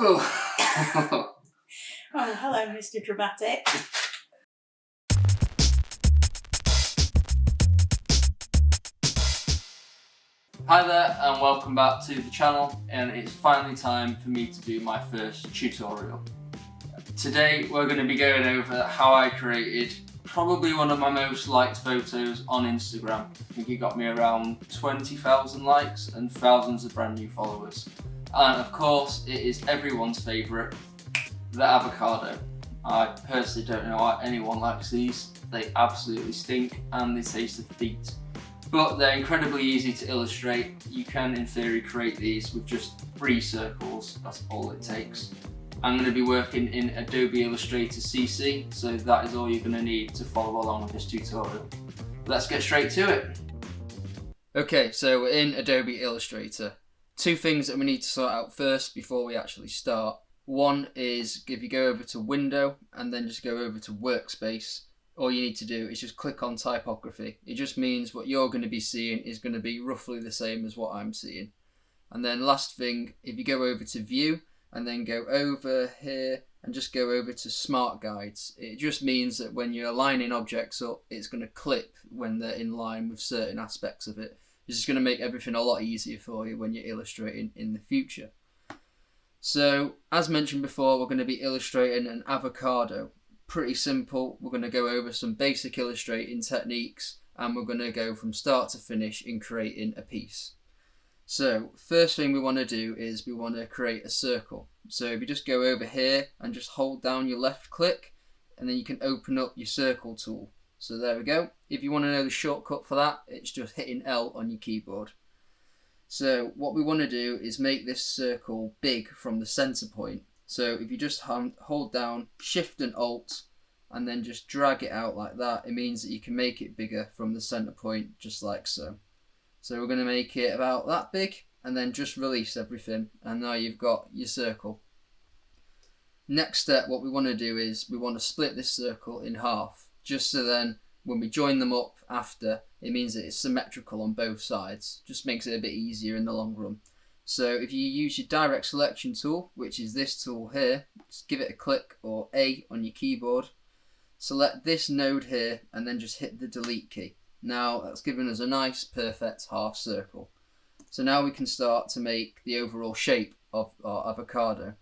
Oh. Oh, hello, Mr. Dramatic. Hi there and welcome back to the channel, and it's finally time for me to do my first tutorial. Today we're going to be going over how I created probably one of my most liked photos on Instagram. I think it got me around 20,000 likes and thousands of brand new followers. And of course it is everyone's favourite, the avocado. I personally don't know why anyone likes these. They absolutely stink and they taste of feet. But they're incredibly easy to illustrate. You can in theory create these with just 3 circles, that's all it takes. I'm going to be working in Adobe Illustrator CC, so that is all you're going to need to follow along with this tutorial. Let's get straight to it. Okay, so we're in Adobe Illustrator. 2 things that we need to sort out first before we actually start. One is if you go over to Window and then just go over to Workspace, all you need to do is just click on Typography. It just means what you're going to be seeing is going to be roughly the same as what I'm seeing. And then last thing, if you go over to View and then go over here and just go over to Smart Guides, it just means that when you're lining objects up, it's going to clip when they're in line with certain aspects of it. This is going to make everything a lot easier for you when you're illustrating in the future. So, as mentioned before, we're going to be illustrating an avocado. Pretty simple. We're going to go over some basic illustrating techniques and we're going to go from start to finish in creating a piece. So, first thing we want to do is we want to create a circle. So if you just go over here and just hold down your left click, and then you can open up your circle tool. So there we go. If you want to know the shortcut for that, it's just hitting L on your keyboard. So what we want to do is make this circle big from the center point. So if you just hold down Shift and Alt and then just drag it out like that, it means that you can make it bigger from the center point, just like so. So we're going to make it about that big and then just release everything, and now you've got your circle. Next step, what we want to do is we want to split this circle in half, just so then when we join them up after, it means that it's symmetrical on both sides. Just makes it a bit easier in the long run. So if you use your direct selection tool, which is this tool here, just give it a click or A on your keyboard, select this node here and then just hit the delete key. Now that's given us a nice perfect half circle. So now we can start to make the overall shape of our avocado.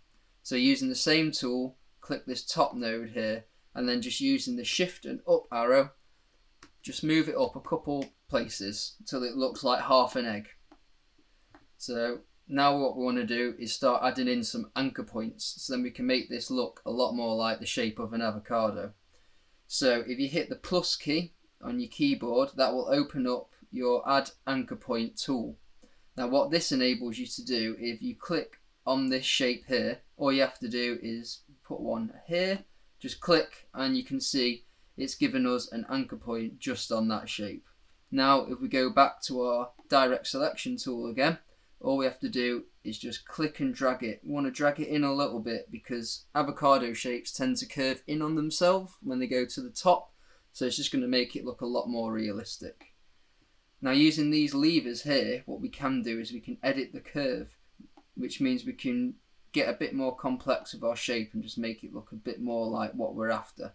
So using the same tool, click this top node here and then just using the Shift and up arrow, just move it up a couple places until it looks like half an egg. So now what we want to do is start adding in some anchor points, so then we can make this look a lot more like the shape of an avocado. So if you hit the plus key on your keyboard, that will open up your Add Anchor Point tool. Now what this enables you to do, if you click on this shape here, all you have to do is put one here, just click, and you can see it's given us an anchor point just on that shape. Now if we go back to our direct selection tool again, all we have to do is just click and drag it. We want to drag it in a little bit because avocado shapes tend to curve in on themselves when they go to the top, so it's just going to make it look a lot more realistic. Now using these levers here, what we can do is we can edit the curve, which means we can get a bit more complex with our shape and just make it look a bit more like what we're after.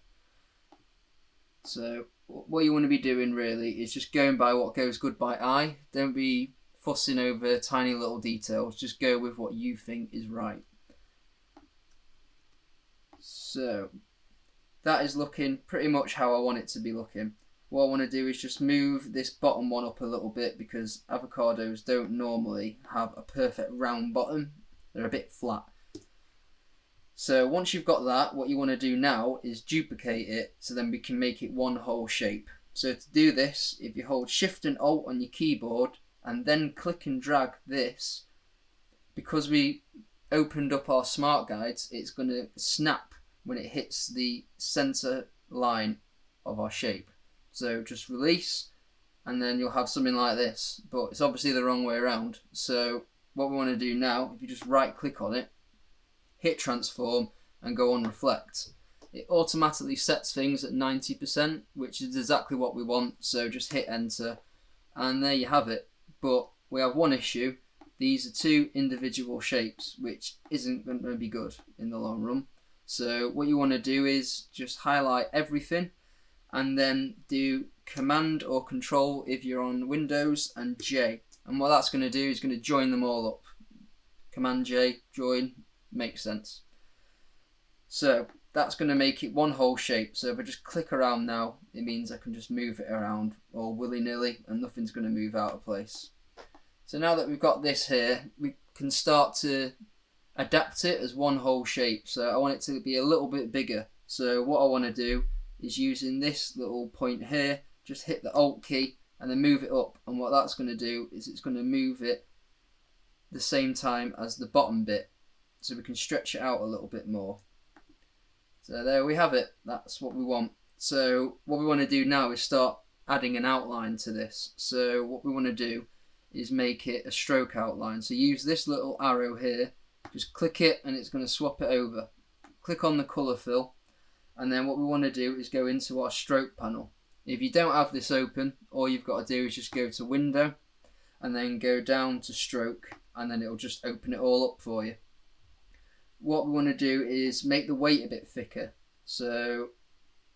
So what you want to be doing really is just going by what goes good by eye. Don't be fussing over tiny little details, just go with what you think is right. So that is looking pretty much how I want it to be looking. What I want to do is just move this bottom one up a little bit because avocados don't normally have a perfect round bottom, they're a bit flat. So once you've got that, what you want to do now is duplicate it so then we can make it one whole shape. So to do this, if you hold Shift and Alt on your keyboard and then click and drag this, because we opened up our smart guides, it's going to snap when it hits the center line of our shape. So just release and then you'll have something like this, but it's obviously the wrong way around. So what we want to do now, if you just right click on it, hit transform and go on reflect, it automatically sets things at 90%, which is exactly what we want. So just hit enter and there you have it. But we have one issue, these are two individual shapes, which isn't going to be good in the long run. So what you want to do is just highlight everything and then do Command or Control if you're on Windows and J. And what that's going to do is going to join them all up. Command J, join, makes sense. So that's going to make it one whole shape. So if I just click around now, it means I can just move it around all willy-nilly and nothing's going to move out of place. So now that we've got this here, we can start to adapt it as one whole shape. So I want it to be a little bit bigger. So what I want to do is using this little point here, just hit the Alt key and then move it up. And what that's going to do is it's going to move it the same time as the bottom bit. So we can stretch it out a little bit more. So there we have it. That's what we want. So what we want to do now is start adding an outline to this. So what we want to do is make it a stroke outline. So use this little arrow here, just click it and it's going to swap it over. Click on the colour fill, and then what we want to do is go into our stroke panel. If you don't have this open, all you've got to do is just go to Window and then go down to Stroke, and then it'll just open it all up for you. What we want to do is make the weight a bit thicker. So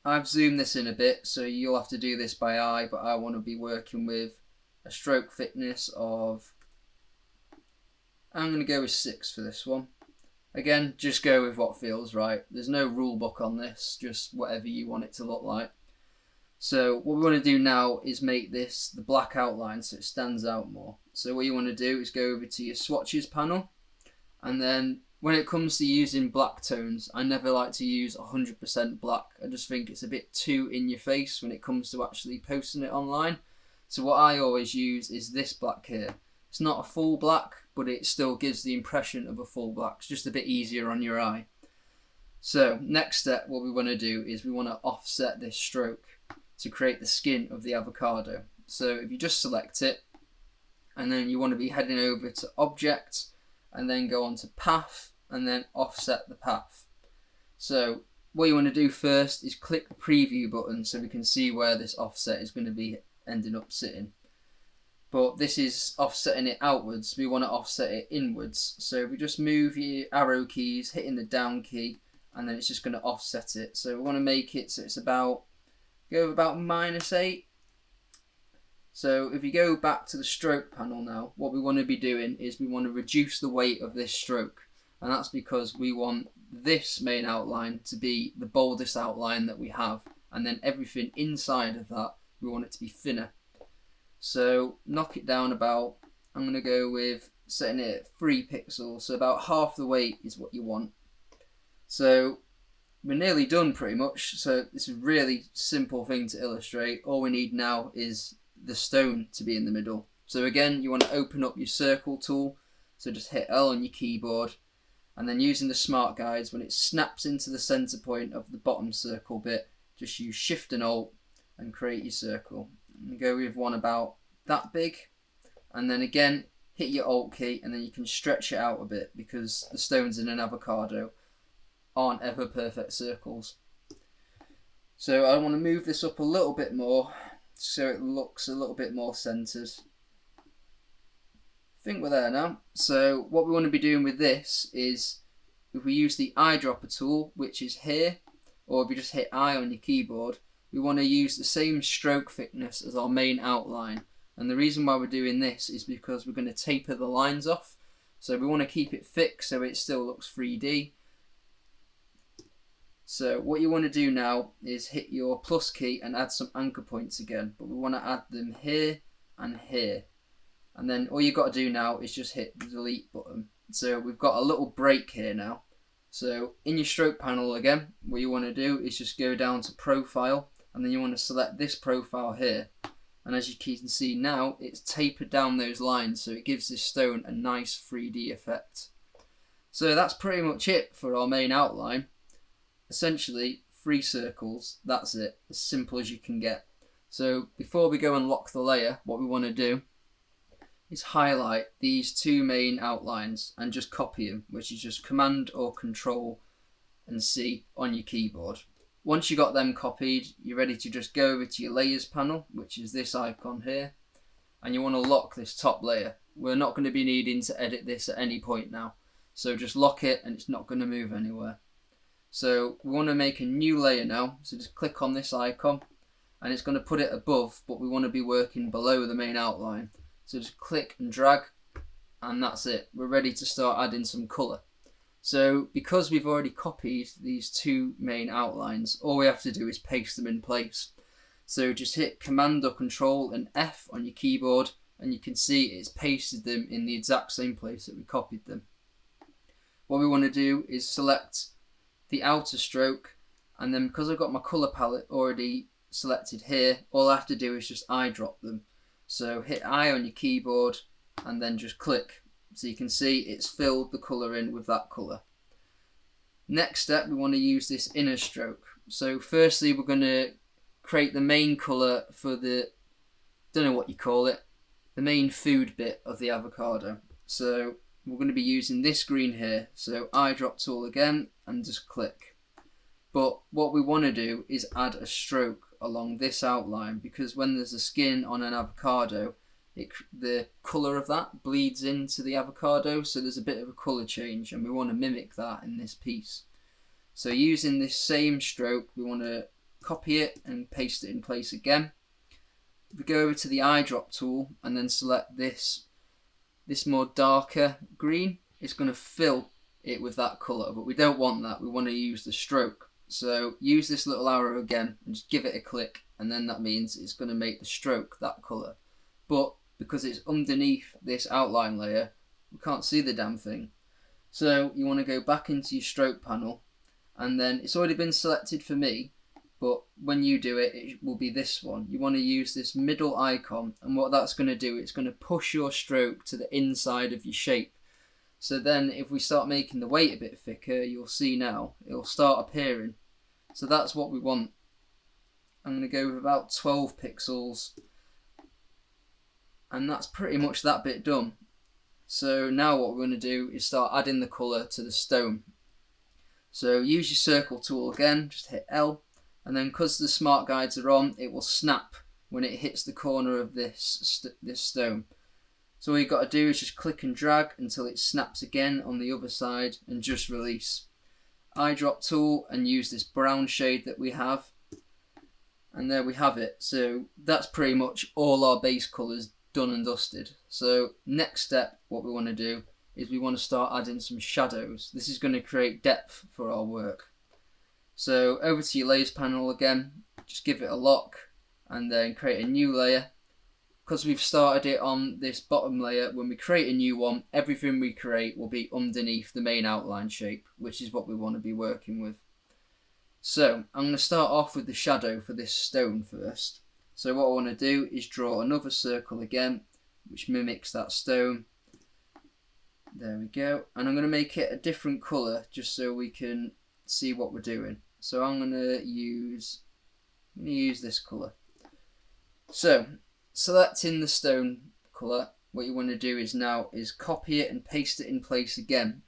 I've zoomed this in a bit, so you'll have to do this by eye, but I want to be working with a stroke thickness of, I'm going to go with 6 for this one. Again, just go with what feels right. There's no rule book on this, just whatever you want it to look like. So what we want to do now is make this the black outline so it stands out more. So what you want to do is go over to your swatches panel, and then when it comes to using black tones, I never like to use 100% black. I just think it's a bit too in your face when it comes to actually posting it online. So what I always use is this black here. It's not a full black, but it still gives the impression of a full black. It's just a bit easier on your eye. So next step, what we want to do is we want to offset this stroke to create the skin of the avocado. So if you just select it, and then you want to be heading over to Object, and then go on to Path, and then offset the path. So what you want to do first is click the preview button so we can see where this offset is going to be ending up sitting. But this is offsetting it outwards, we want to offset it inwards. So if we just move your arrow keys, hitting the down key, and then it's just going to offset it. So we want to make it so it's about, go about -8. So if you go back to the stroke panel now, what we want to be doing is we want to reduce the weight of this stroke. And that's because we want this main outline to be the boldest outline that we have. And then everything inside of that, we want it to be thinner. So knock it down about, I'm going to go with setting it at 3 pixels. So about half the weight is what you want. So we're nearly done pretty much. So it's a really simple thing to illustrate. All we need now is the stone to be in the middle. So again, you want to open up your circle tool. So just hit L on your keyboard, and then using the smart guides, when it snaps into the center point of the bottom circle bit, just use Shift and Alt and create your circle. And go with one about that big, and then again hit your Alt key, and then you can stretch it out a bit because the stones in an avocado aren't ever perfect circles. So I want to move this up a little bit more so it looks a little bit more centered. I think we're there now. So what we want to be doing with this is, if we use the eyedropper tool, which is here, or if you just hit I on your keyboard, we want to use the same stroke thickness as our main outline. And the reason why we're doing this is because we're going to taper the lines off. So we want to keep it thick so it still looks 3D. So what you want to do now is hit your plus key and add some anchor points again, but we want to add them here and here. And then all you've got to do now is just hit the delete button. So we've got a little break here now. So in your stroke panel again, what you want to do is just go down to profile, and then you want to select this profile here. And as you can see now, it's tapered down those lines, so it gives this stone a nice 3D effect. So that's pretty much it for our main outline. Essentially 3 circles, that's it, as simple as you can get. So before we go and lock the layer, what we want to do is highlight these 2 main outlines and just copy them, which is just Command or Control and C on your keyboard. Once you got them copied, you're ready to just go over to your layers panel, which is this icon here, and you want to lock this top layer. we're not going to be needing to edit this at any point now. So just lock it and it's not going to move anywhere. So we want to make a new layer now. So just click on this icon and it's going to put it above, but we want to be working below the main outline. So just click and drag and that's it. We're ready to start adding some colour. So because we've already copied these two main outlines, all we have to do is paste them in place. So just hit Command or Control and F on your keyboard and you can see it's pasted them in the exact same place that we copied them. What we want to do is select the outer stroke, and then because I've got my colour palette already selected here, all I have to do is just eyedrop them. So hit I on your keyboard and then just click. So you can see it's filled the colour in with that colour. Next step, we want to use this inner stroke. So firstly we're going to create the main colour for the, don't know what you call it, the main food bit of the avocado. So we're going to be using this green here. So eyedrop tool again and just click. But what we want to do is add a stroke along this outline, because when there's a skin on an avocado, the colour of that bleeds into the avocado, so there's a bit of a colour change and we want to mimic that in this piece. So using this same stroke, we want to copy it and paste it in place again. We go over to the eyedrop tool and then select this more darker green. It's going to fill it with that colour, but we don't want that, we want to use the stroke. So use this little arrow again and just give it a click, and then that means it's going to make the stroke that colour. But because it's underneath this outline layer, we can't see the damn thing. So you want to go back into your stroke panel, and then it's already been selected for me, but when you do it, it will be this one. You want to use this middle icon, and what that's going to do, it's going to push your stroke to the inside of your shape. So then if we start making the weight a bit thicker, you'll see now, it'll start appearing. So that's what we want. I'm going to go with about 12 pixels. And that's pretty much that bit done. So now what we're going to do is start adding the colour to the stone. So use your circle tool again, just hit L. And then because the smart guides are on, it will snap when it hits the corner of this stone. So all you've got to do is just click and drag until it snaps again on the other side and just release. Eyedrop tool and use this brown shade that we have. And there we have it. So that's pretty much all our base colours done and dusted. So next step, what we want to do is we want to start adding some shadows. This is going to create depth for our work. So over to your layers panel again, just give it a lock and then create a new layer. Because we've started it on this bottom layer, when we create a new one, everything we create will be underneath the main outline shape, which is what we want to be working with. So I'm going to start off with the shadow for this stone first. So what I want to do is draw another circle again, which mimics that stone. There we go. And I'm going to make it a different colour just so we can see what we're doing. So I'm going to use this colour. So selecting the stone colour, what you want to do is now is copy it and paste it in place again.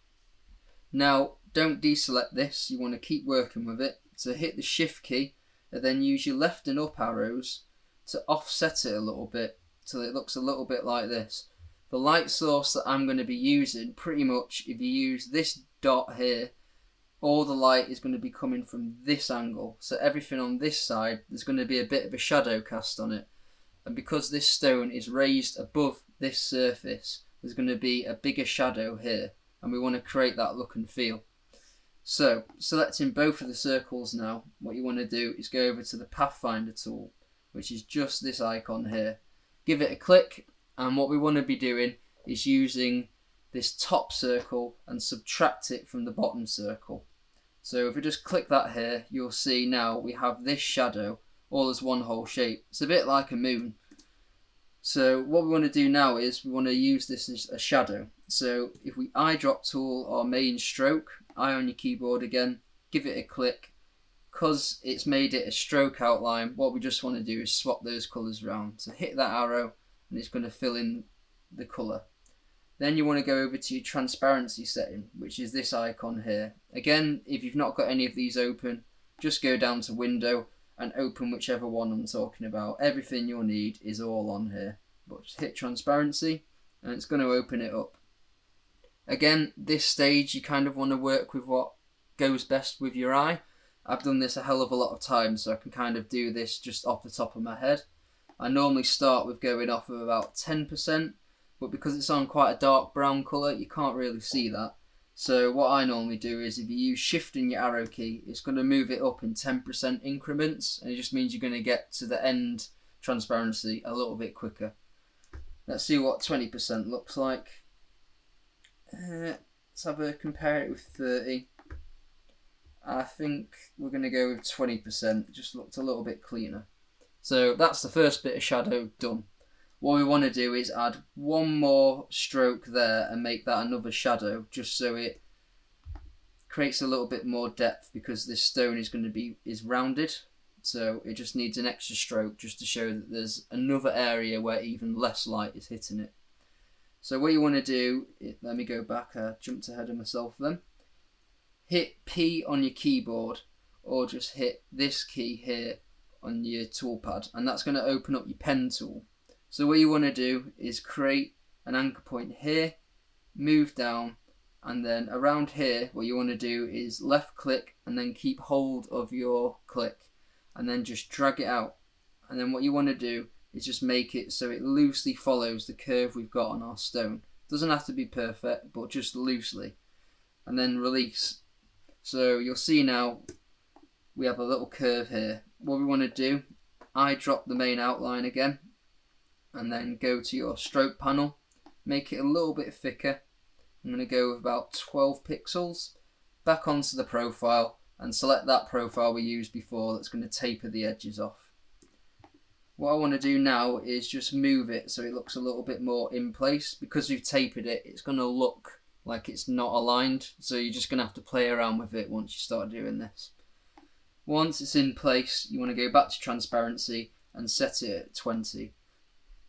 Now don't deselect this, you want to keep working with it. So hit the shift key and then use your left and up arrows to offset it a little bit so it looks a little bit like this. The light source that I'm going to be using, pretty much if you use this dot here, all the light is going to be coming from this angle. So everything on this side, there's going to be a bit of a shadow cast on it. And because this stone is raised above this surface, there's going to be a bigger shadow here. And we want to create that look and feel. So selecting both of the circles now, what you want to do is go over to the Pathfinder tool, which is just this icon here. Give it a click, and what we want to be doing is using this top circle and subtract it from the bottom circle. So if we just click that here, you'll see now we have this shadow all as one whole shape. It's a bit like a moon. So what we want to do now is we want to use this as a shadow. So if we eyedrop tool our main stroke, I on your keyboard again, give it a click. Because it's made it a stroke outline, what we just want to do is swap those colours around. So hit that arrow and it's going to fill in the colour. Then you want to go over to your transparency setting, which is this icon here. Again, if you've not got any of these open, just go down to window and open whichever one I'm talking about. Everything you'll need is all on here. But just hit transparency and it's going to open it up. Again, this stage you kind of want to work with what goes best with your eye. I've done this a hell of a lot of times, so I can kind of do this just off the top of my head. I normally start with going off of about 10%, but because it's on quite a dark brown colour, you can't really see that. So what I normally do is if you use shift in your arrow key, it's going to move it up in 10% increments, and it just means you're going to get to the end transparency a little bit quicker. Let's see what 20% looks like. Let's have a compare it with 30. I think we're going to go with 20%. It just looked a little bit cleaner. So that's the first bit of shadow done. What we want to do is add one more stroke there and make that another shadow, just so it creates a little bit more depth, because this stone is rounded, so it just needs an extra stroke just to show that there's another area where even less light is hitting it. So what you want to do, let me go back, I jumped ahead of myself then. Hit P on your keyboard, or just hit this key here on your toolpad, and that's going to open up your pen tool. So what you want to do is create an anchor point here, move down, and then around here what you want to do is left click and then keep hold of your click and then just drag it out. And then what you want to do is just make it so it loosely follows the curve we've got on our stone. Doesn't have to be perfect, but just loosely. And then release. So you'll see now we have a little curve here. What we want to do, I drop the main outline again, and then go to your stroke panel, make it a little bit thicker. I'm going to go with about 12 pixels, back onto the profile and select that profile we used before that's going to taper the edges off. What I want to do now is just move it so it looks a little bit more in place. Because we've tapered it, it's going to look like it's not aligned, so you're just going to have to play around with it once you start doing this. Once it's in place, you want to go back to transparency and set it at 20.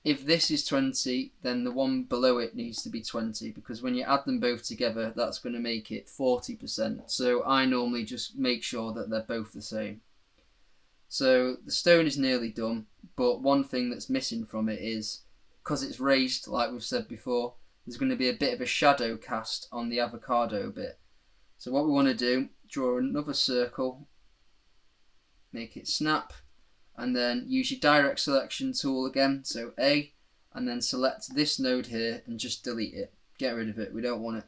If this is 20, then the one below it needs to be 20, because when you add them both together, that's going to make it 40%. So I normally just make sure that they're both the same. So the stone is nearly done, but one thing that's missing from it is, because it's raised, like we've said before, there's going to be a bit of a shadow cast on the avocado bit. So what we want to do, draw another circle, make it snap, and then use your direct selection tool again, so A, and then select this node here and just delete it. Get rid of it, we don't want it.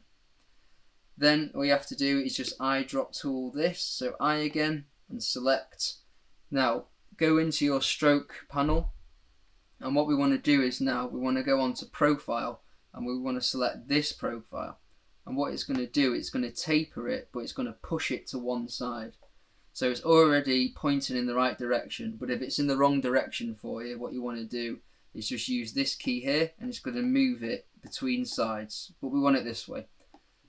Then all you have to do is just I drop tool this, so I again, and select. Now go into your stroke panel, and what we want to do is now we want to go on to profile, and we want to select this profile. And what it's going to do, it's going to taper it, but it's going to push it to one side. So it's already pointing in the right direction, but if it's in the wrong direction for you, what you want to do is just use this key here, and it's going to move it between sides, but we want it this way.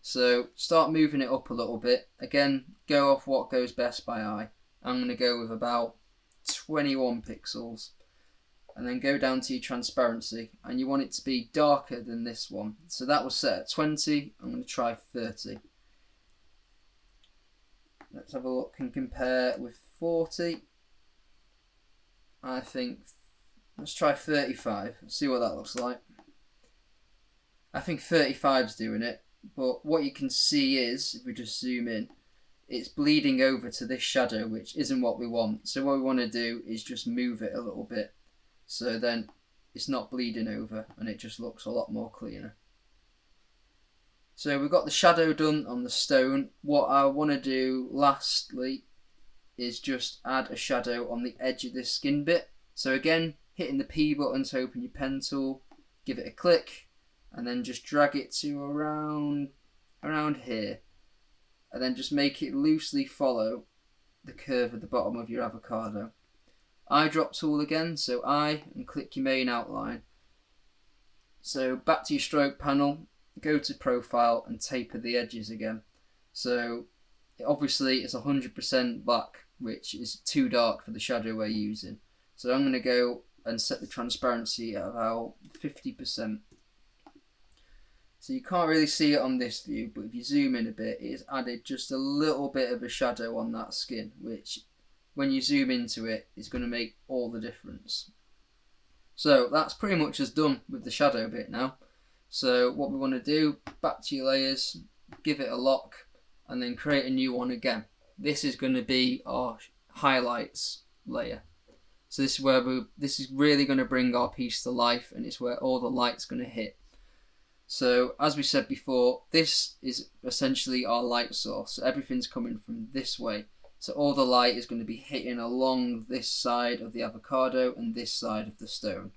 So start moving it up a little bit. Again, go off what goes best by eye. I'm going to go with about 21 pixels, and then go down to your transparency, and you want it to be darker than this one. So that was set at 20, I'm going to try 30. Let's have a look and compare with 40. I think, let's try 35, see what that looks like. I think 35's doing it, but what you can see is, if we just zoom in, it's bleeding over to this shadow, which isn't what we want. So what we want to do is just move it a little bit, so then it's not bleeding over and it just looks a lot more cleaner. So we've got the shadow done on the stone. What I want to do lastly is just add a shadow on the edge of this skin bit. So again, hitting the P button to open your pen tool, give it a click, and then just drag it to around here, and then just make it loosely follow the curve at the bottom of your avocado. I drop tool again, so I, and click your main outline. So back to your stroke panel, go to profile and taper the edges again. So obviously it's 100% black, which is too dark for the shadow we're using. So I'm going to go and set the transparency at about 50%. So you can't really see it on this view, but if you zoom in a bit, it's added just a little bit of a shadow on that skin, which when you zoom into it, is going to make all the difference. So that's pretty much as done with the shadow bit now. So what we want to do, back to your layers, give it a lock, and then create a new one again. This is going to be our highlights layer. So this is where this is really going to bring our piece to life, and it's where all the light's going to hit. So as we said before, this is essentially our light source. So everything's coming from this way. So all the light is going to be hitting along this side of the avocado and this side of the stone.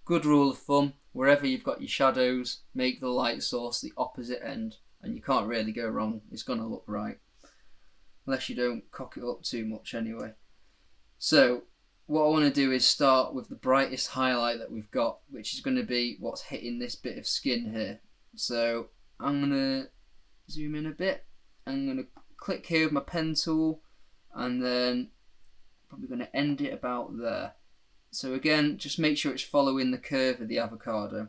Good rule of thumb, wherever you've got your shadows, make the light source the opposite end, and you can't really go wrong. It's going to look right, unless you don't cock it up too much anyway. So what I want to do is start with the brightest highlight that we've got, which is going to be what's hitting this bit of skin here. So I'm going to zoom in a bit. I'm going to click here with my pen tool, and then probably going to end it about there. So again, just make sure it's following the curve of the avocado.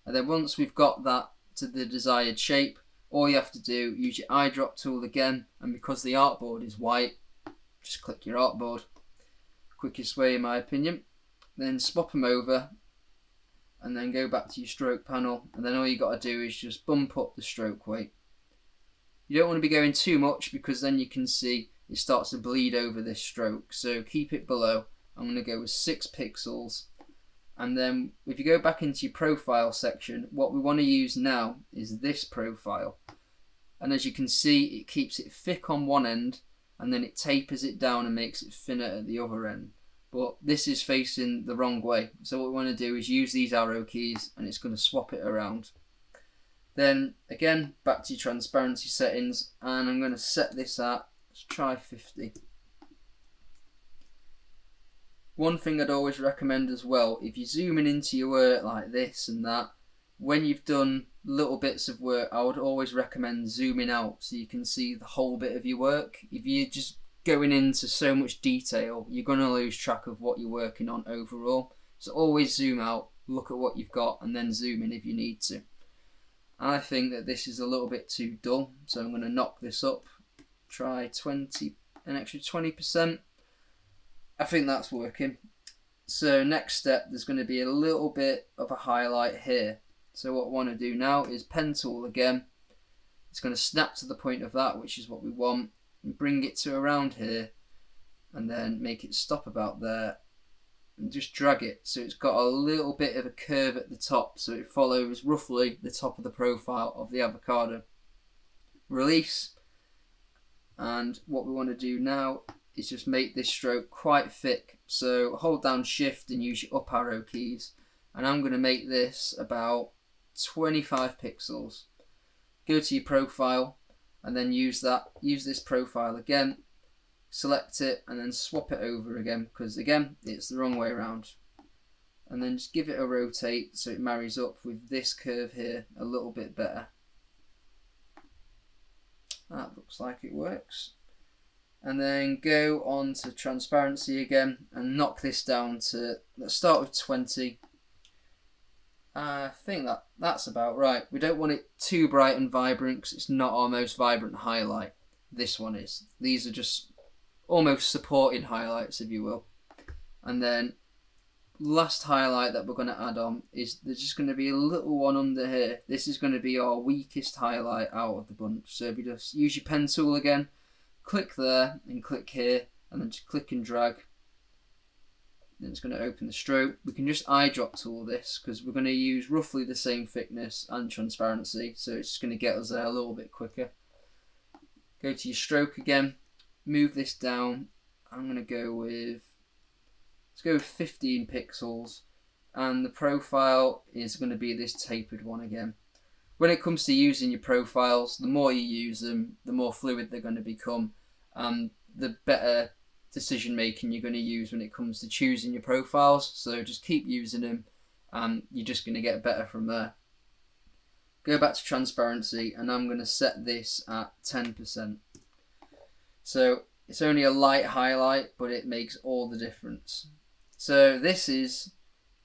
And then once we've got that to the desired shape, all you have to do, use your eyedrop tool again, and because the artboard is white, just click your artboard. Quickest way in my opinion. Then swap them over, and then go back to your stroke panel, and then all you got to do is just bump up the stroke weight. You don't want to be going too much, because then you can see it starts to bleed over this stroke, so keep it below. I'm going to go with 6 pixels, and then if you go back into your profile section, what we want to use now is this profile, and as you can see, it keeps it thick on one end, and then it tapers it down and makes it thinner at the other end. But this is facing the wrong way, so what we want to do is use these arrow keys, and it's going to swap it around. Then again, back to your transparency settings, and I'm going to set this at, let's try 50. One thing I'd always recommend as well, if you're zooming into your work like this and that, when you've done little bits of work, I would always recommend zooming out so you can see the whole bit of your work. If you're just going into so much detail, you're going to lose track of what you're working on overall. So always zoom out, look at what you've got, and then zoom in if you need to. I think that this is a little bit too dull, so I'm going to knock this up. Try an extra 20%. I think that's working. So next step, there's going to be a little bit of a highlight here. So what I want to do now is pen tool again. It's going to snap to the point of that, which is what we want, and bring it to around here, and then make it stop about there, and just drag it so it's got a little bit of a curve at the top, so it follows roughly the top of the profile of the avocado. Release, and what we want to do now is just make this stroke quite thick. So hold down shift and use your up arrow keys, and I'm going to make this about 25 pixels. Go to your profile, and then use this profile again, select it, and then swap it over again, because again it's the wrong way around, and then just give it a rotate so it marries up with this curve here a little bit better. That looks like it works. And then go on to transparency again and knock this down to, let's start with 20. I think that's about right. We don't want it too bright and vibrant because it's not our most vibrant highlight. This one is. These are just almost supporting highlights, if you will. And then last highlight that we're going to add on is there's just going to be a little one under here. This is going to be our weakest highlight out of the bunch. So if you just use your pen tool again, click there and click here, and then just click and drag. Then it's going to open the stroke. We can just eyedrop tool this because we're going to use roughly the same thickness and transparency, so it's just going to get us there a little bit quicker. Go to your stroke again, move this down. I'm going to go with, let's go with 15 pixels, and the profile is going to be this tapered one again. When it comes to using your profiles, the more you use them, the more fluid they're going to become, and the better decision making you're going to use when it comes to choosing your profiles. So just keep using them, and you're just going to get better from there. Go back to transparency, and I'm going to set this at 10%. So it's only a light highlight, but it makes all the difference. So this is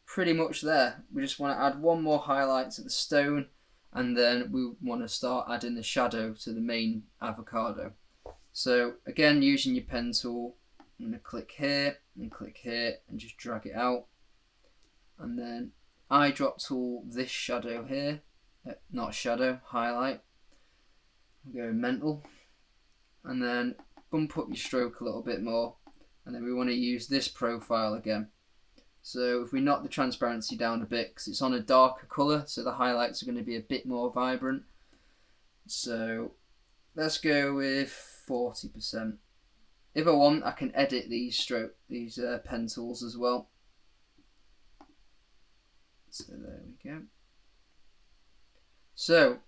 pretty much there. We just want to add one more highlight to the stone, and then we want to start adding the shadow to the main avocado. So again, using your pen tool, I'm going to click here and just drag it out, and then eyedrop tool this shadow here, not shadow, highlight. Go mental, and then bump up your stroke a little bit more, and then we want to use this profile again. So if we knock the transparency down a bit, because it's on a darker colour, so the highlights are going to be a bit more vibrant. So let's go with 40%. If I want, I can edit these pen tools as well. So there we go. So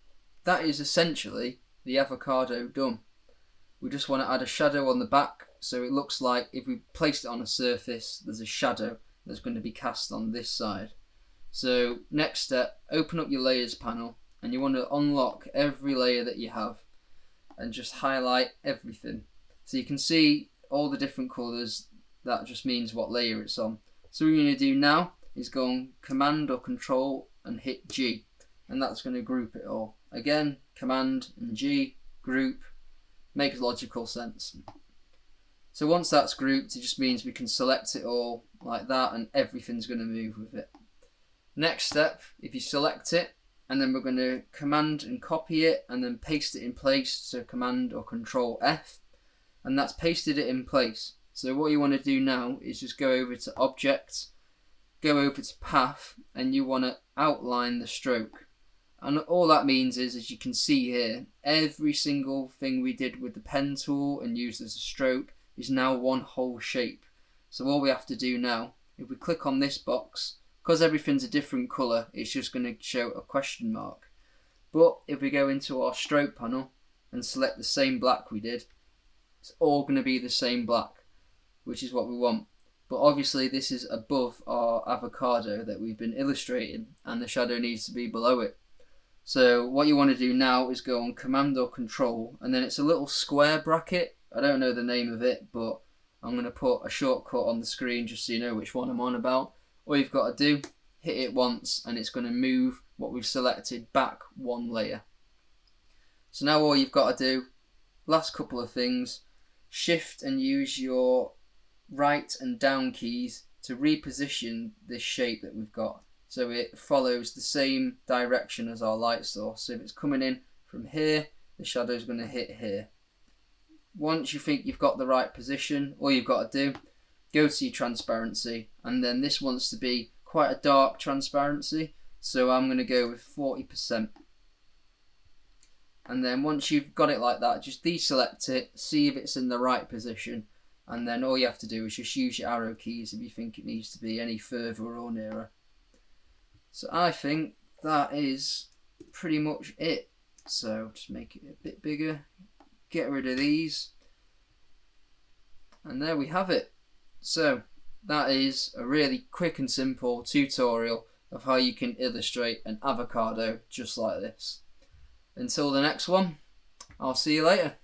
that is essentially the avocado done. We just want to add a shadow on the back, so it looks like if we placed it on a surface, there's a shadow that's going to be cast on this side. So next step, open up your layers panel, and you want to unlock every layer that you have and just highlight everything. So you can see all the different colours. That just means what layer it's on. So what we're going to do now is go on Command or Control and hit G, and that's going to group it all. Again, Command and G, group, makes logical sense. So once that's grouped, it just means we can select it all like that, and everything's going to move with it. Next step, if you select it, and then we're going to Command and copy it, and then paste it in place, so Command or Control F, and that's pasted it in place. So what you want to do now is just go over to Object, go over to Path, and you want to outline the stroke. And all that means is, as you can see here, every single thing we did with the pen tool and used as a stroke is now one whole shape. So all we have to do now, if we click on this box, because everything's a different colour, it's just going to show a question mark. But if we go into our stroke panel and select the same black we did, it's all going to be the same black, which is what we want. But obviously this is above our avocado that we've been illustrating, and the shadow needs to be below it. So what you want to do now is go on Command or Control, and then it's a little square bracket. I don't know the name of it, but I'm going to put a shortcut on the screen just so you know which one I'm on about. All you've got to do, hit it once, and it's going to move what we've selected back one layer. So now all you've got to do, last couple of things, shift and use your right and down keys to reposition this shape that we've got, so it follows the same direction as our light source. So if it's coming in from here, the shadow is going to hit here. Once you think you've got the right position, all you've got to do, go to your transparency, and then this wants to be quite a dark transparency, so I'm going to go with 40%. And then once you've got it like that, just deselect it, see if it's in the right position, and then all you have to do is just use your arrow keys if you think it needs to be any further or nearer. So I think that is pretty much it. So just make it a bit bigger, get rid of these, and there we have it. So that is a really quick and simple tutorial of how you can illustrate an avocado just like this. Until the next one, I'll see you later.